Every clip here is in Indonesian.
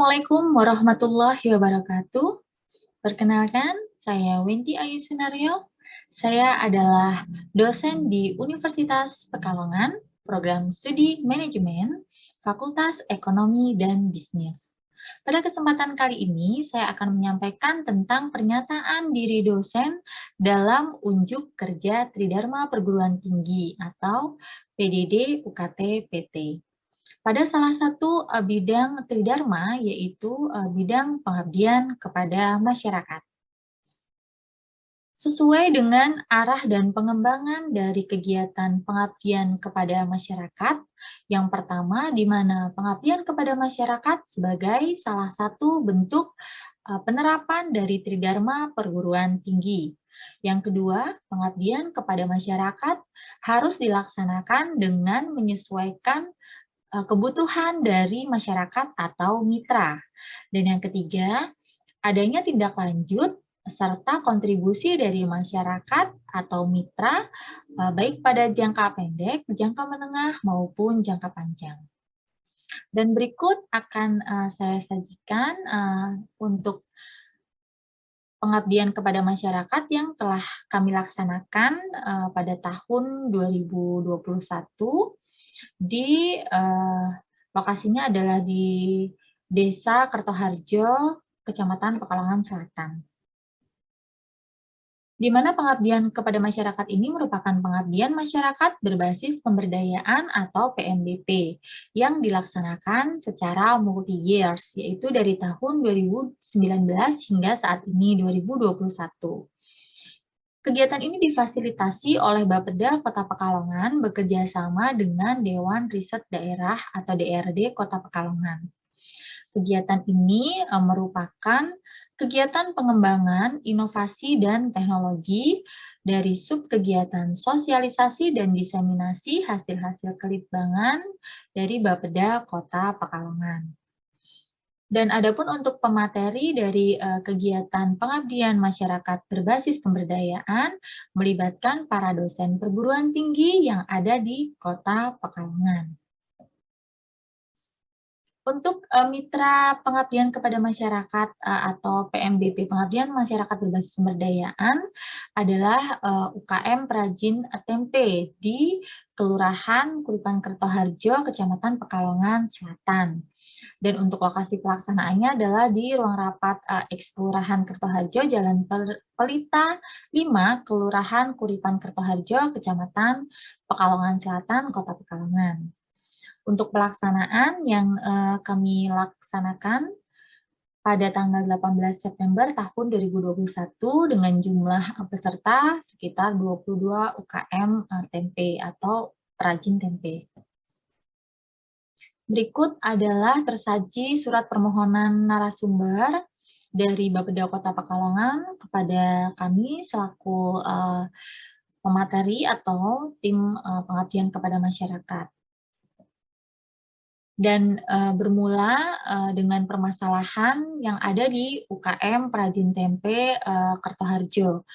Assalamualaikum warahmatullahi wabarakatuh. Perkenalkan, saya Wendy Ayu Sunario. Saya adalah dosen di Universitas Pekalongan, Program Studi Manajemen, Fakultas Ekonomi dan Bisnis. Pada kesempatan kali ini, saya akan menyampaikan tentang pernyataan diri dosen dalam unjuk kerja Tridharma Perguruan Tinggi atau PDD UKT PT. Pada salah satu bidang Tridharma, yaitu bidang pengabdian kepada masyarakat. Sesuai dengan arah dan pengembangan dari kegiatan pengabdian kepada masyarakat, yang pertama di mana pengabdian kepada masyarakat sebagai salah satu bentuk penerapan dari Tridharma Perguruan Tinggi. Yang kedua, pengabdian kepada masyarakat harus dilaksanakan dengan menyesuaikan kebutuhan dari masyarakat atau mitra. Dan yang ketiga, adanya tindak lanjut serta kontribusi dari masyarakat atau mitra baik pada jangka pendek, jangka menengah maupun jangka panjang. Dan berikut akan saya sajikan untuk pengabdian kepada masyarakat yang telah kami laksanakan pada tahun 2021 di lokasinya adalah di Desa Kertoharjo, Kecamatan Pekalongan Selatan. Di mana pengabdian kepada masyarakat ini merupakan pengabdian masyarakat berbasis pemberdayaan atau PMBP yang dilaksanakan secara multi-years, yaitu dari tahun 2019 hingga saat ini 2021. Kegiatan ini difasilitasi oleh Bapeda Kota Pekalongan bekerja sama dengan Dewan Riset Daerah atau DRD Kota Pekalongan. Kegiatan ini merupakan kegiatan pengembangan inovasi dan teknologi dari subkegiatan sosialisasi dan diseminasi hasil-hasil kelitbangan dari Bapeda Kota Pekalongan. Dan adapun untuk pemateri dari kegiatan pengabdian masyarakat berbasis pemberdayaan melibatkan para dosen perguruan tinggi yang ada di Kota Pekalongan. Untuk mitra pengabdian kepada masyarakat atau PMBP, pengabdian masyarakat berbasis pemberdayaan, adalah UKM Perajin Tempe di Kelurahan Kuripan Kertoharjo, Kecamatan Pekalongan Selatan. Dan untuk lokasi pelaksanaannya adalah di ruang rapat X Kelurahan Kertoharjo, Jalan Pelita 5, Kelurahan Kuripan Kertoharjo, Kecamatan Pekalongan Selatan, Kota Pekalongan. Untuk pelaksanaan yang kami laksanakan pada tanggal 18 September tahun 2021 dengan jumlah peserta sekitar 22 UKM tempe atau perajin tempe. Berikut adalah tersaji surat permohonan narasumber dari Bapeda Kota Pekalongan kepada kami selaku pemateri atau tim pengabdian kepada masyarakat. Dan bermula dengan permasalahan yang ada di UKM Perajin Tempe Kertoharjo.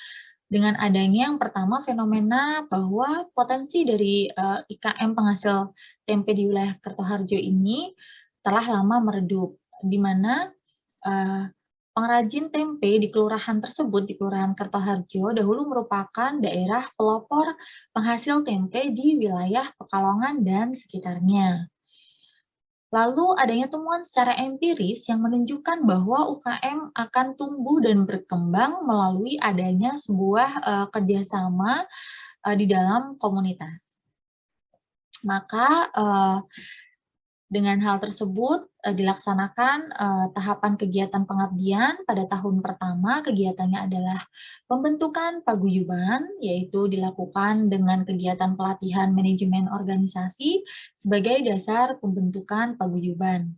Dengan adanya yang pertama fenomena bahwa potensi dari IKM penghasil tempe di wilayah Kertoharjo ini telah lama meredup, di mana pengrajin tempe di kelurahan tersebut, di Kelurahan Kertoharjo, dahulu merupakan daerah pelopor penghasil tempe di wilayah Pekalongan dan sekitarnya. Lalu adanya temuan secara empiris yang menunjukkan bahwa UKM akan tumbuh dan berkembang melalui adanya sebuah kerjasama di dalam komunitas. Maka dengan hal tersebut dilaksanakan tahapan kegiatan pengabdian. Pada tahun pertama kegiatannya adalah pembentukan paguyuban, yaitu dilakukan dengan kegiatan pelatihan manajemen organisasi sebagai dasar pembentukan paguyuban.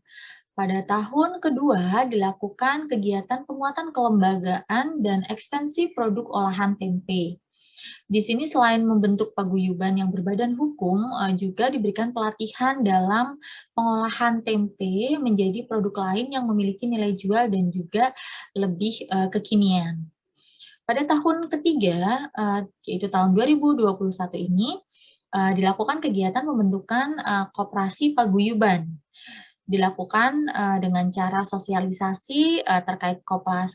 Pada tahun kedua dilakukan kegiatan penguatan kelembagaan dan ekstensi produk olahan tempe. Di sini selain membentuk paguyuban yang berbadan hukum, juga diberikan pelatihan dalam pengolahan tempe menjadi produk lain yang memiliki nilai jual dan juga lebih kekinian. Pada tahun ketiga, yaitu tahun 2021 ini, dilakukan kegiatan pembentukan koperasi paguyuban. dilakukan dengan cara sosialisasi terkait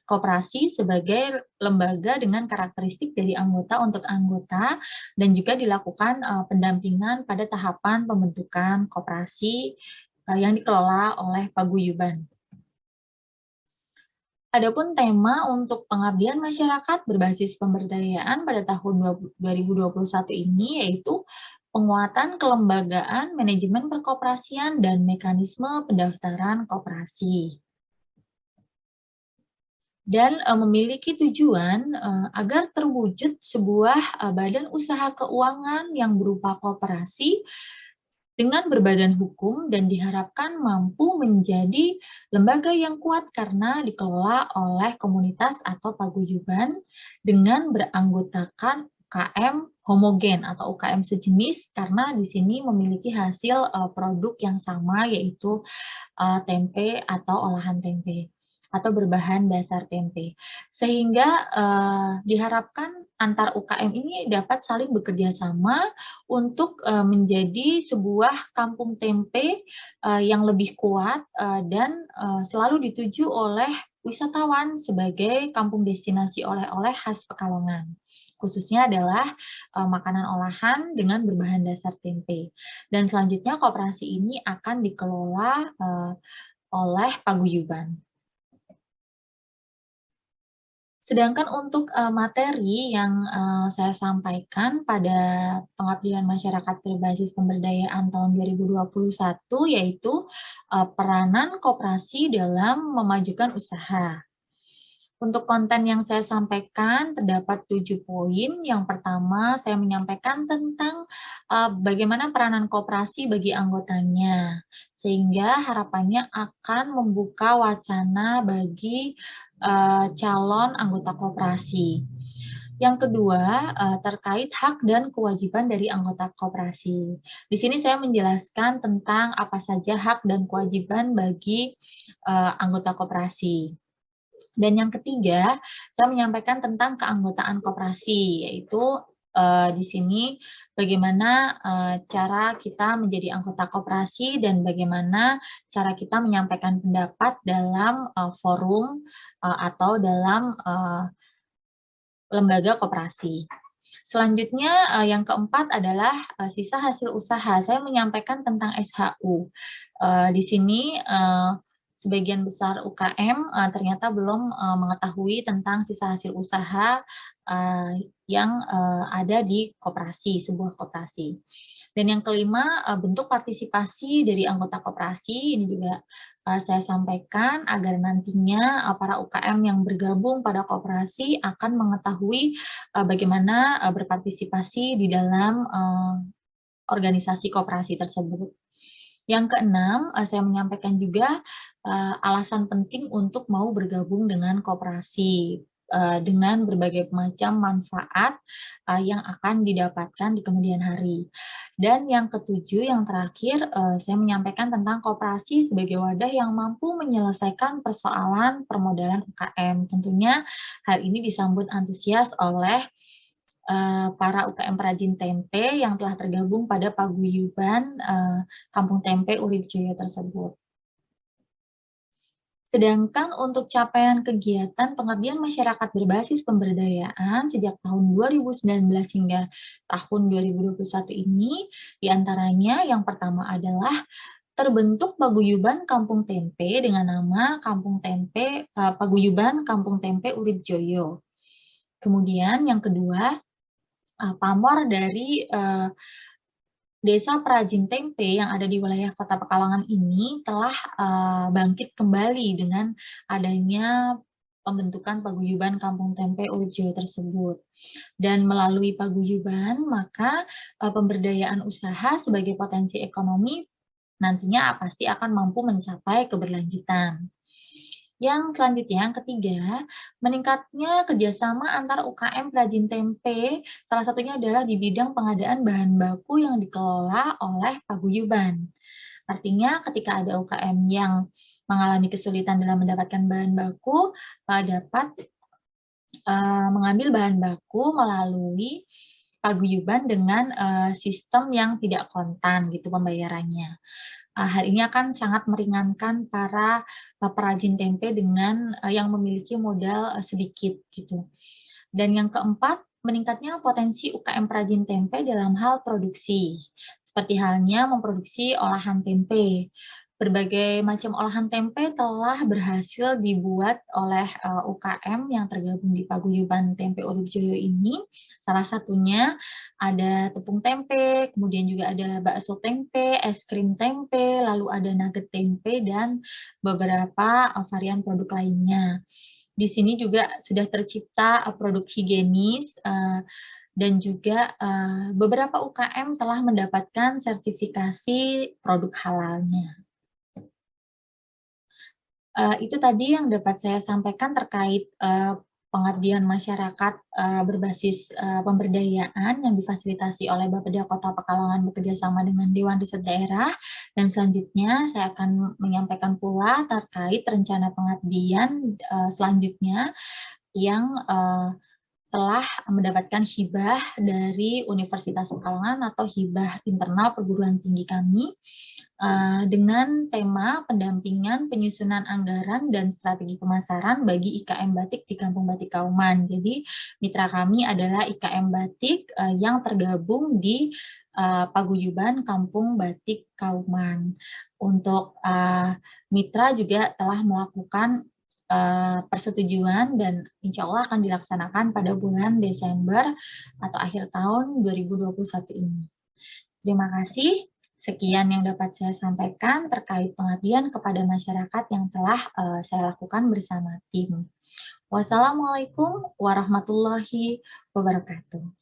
koperasi sebagai lembaga dengan karakteristik dari anggota untuk anggota, dan juga dilakukan pendampingan pada tahapan pembentukan koperasi yang dikelola oleh paguyuban. Adapun tema untuk pengabdian masyarakat berbasis pemberdayaan pada tahun 2021 ini yaitu penguatan kelembagaan, manajemen perkoperasian, dan mekanisme pendaftaran koperasi. Dan memiliki tujuan agar terwujud sebuah badan usaha keuangan yang berupa koperasi dengan berbadan hukum dan diharapkan mampu menjadi lembaga yang kuat karena dikelola oleh komunitas atau paguyuban dengan beranggotakan UKM homogen atau UKM sejenis karena di sini memiliki hasil produk yang sama yaitu tempe atau olahan tempe atau berbahan dasar tempe. Sehingga diharapkan antar UKM ini dapat saling bekerja sama untuk menjadi sebuah kampung tempe yang lebih kuat dan selalu dituju oleh wisatawan sebagai kampung destinasi oleh-oleh khas Pekalongan. Khususnya adalah makanan olahan dengan berbahan dasar tempe. Dan selanjutnya koperasi ini akan dikelola oleh paguyuban. Sedangkan untuk materi yang saya sampaikan pada pengabdian masyarakat berbasis pemberdayaan tahun 2021 yaitu peranan koperasi dalam memajukan usaha. Untuk konten yang saya sampaikan terdapat 7 poin. Yang pertama, saya menyampaikan tentang bagaimana peranan koperasi bagi anggotanya, sehingga harapannya akan membuka wacana bagi calon anggota koperasi. Yang kedua, terkait hak dan kewajiban dari anggota koperasi. Di sini saya menjelaskan tentang apa saja hak dan kewajiban bagi anggota koperasi. Dan yang ketiga, saya menyampaikan tentang keanggotaan koperasi, yaitu di sini bagaimana cara kita menjadi anggota koperasi dan bagaimana cara kita menyampaikan pendapat dalam forum atau dalam lembaga koperasi. Selanjutnya yang keempat adalah sisa hasil usaha. Saya menyampaikan tentang SHU. Di sini sebagian besar UKM ternyata belum mengetahui tentang sisa hasil usaha yang ada di koperasi, sebuah koperasi. Dan yang kelima, bentuk partisipasi dari anggota koperasi, ini juga saya sampaikan agar nantinya para UKM yang bergabung pada koperasi akan mengetahui bagaimana berpartisipasi di dalam organisasi koperasi tersebut. Yang keenam, saya menyampaikan juga alasan penting untuk mau bergabung dengan koperasi dengan berbagai macam manfaat yang akan didapatkan di kemudian hari. Dan yang ketujuh, yang terakhir, saya menyampaikan tentang koperasi sebagai wadah yang mampu menyelesaikan persoalan permodalan UKM. Tentunya hal ini disambut antusias oleh para UKM perajin tempe yang telah tergabung pada paguyuban Kampung Tempe Urip Jaya tersebut. Sedangkan untuk capaian kegiatan pengabdian masyarakat berbasis pemberdayaan sejak tahun 2019 hingga tahun 2021 ini, diantaranya yang pertama adalah terbentuk paguyuban Kampung Tempe dengan nama Kampung Tempe Paguyuban Kampung Tempe Urip Joyo. Kemudian yang kedua, pamor dari Desa Perajin Tempe yang ada di wilayah Kota Pekalongan ini telah bangkit kembali dengan adanya pembentukan paguyuban Kampung Tempe Urip tersebut. Dan melalui paguyuban, maka pemberdayaan usaha sebagai potensi ekonomi nantinya pasti akan mampu mencapai keberlanjutan. Yang selanjutnya, yang ketiga, meningkatnya kerjasama antar UKM perajin tempe, salah satunya adalah di bidang pengadaan bahan baku yang dikelola oleh paguyuban. Artinya ketika ada UKM yang mengalami kesulitan dalam mendapatkan bahan baku, dapat mengambil bahan baku melalui paguyuban dengan sistem yang tidak kontan gitu pembayarannya. Hal ini akan sangat meringankan para perajin tempe dengan yang memiliki modal sedikit gitu. Dan yang keempat, meningkatnya potensi UKM perajin tempe dalam hal produksi, seperti halnya memproduksi olahan tempe. Berbagai macam olahan tempe telah berhasil dibuat oleh UKM yang tergabung di Paguyuban Tempe Uripjoyo ini. Salah satunya ada tepung tempe, kemudian juga ada bakso tempe, es krim tempe, lalu ada nugget tempe, dan beberapa varian produk lainnya. Di sini juga sudah tercipta produk higienis, dan juga beberapa UKM telah mendapatkan sertifikasi produk halalnya. Itu tadi yang dapat saya sampaikan terkait pengabdian masyarakat berbasis pemberdayaan yang difasilitasi oleh Bapeda Kota Pekalongan bekerjasama dengan Dewan Riset Daerah, dan selanjutnya saya akan menyampaikan pula terkait rencana pengabdian selanjutnya yang telah mendapatkan hibah dari Universitas Pekalongan atau hibah internal perguruan tinggi kami, dengan tema pendampingan penyusunan anggaran dan strategi pemasaran bagi IKM Batik di Kampung Batik Kauman. Jadi mitra kami adalah IKM Batik yang tergabung di Paguyuban Kampung Batik Kauman. Untuk mitra juga telah melakukan persetujuan dan insya Allah akan dilaksanakan pada bulan Desember atau akhir tahun 2021 ini. Terima kasih. Sekian yang dapat saya sampaikan terkait pengabdian kepada masyarakat yang telah saya lakukan bersama tim. Wassalamualaikum warahmatullahi wabarakatuh.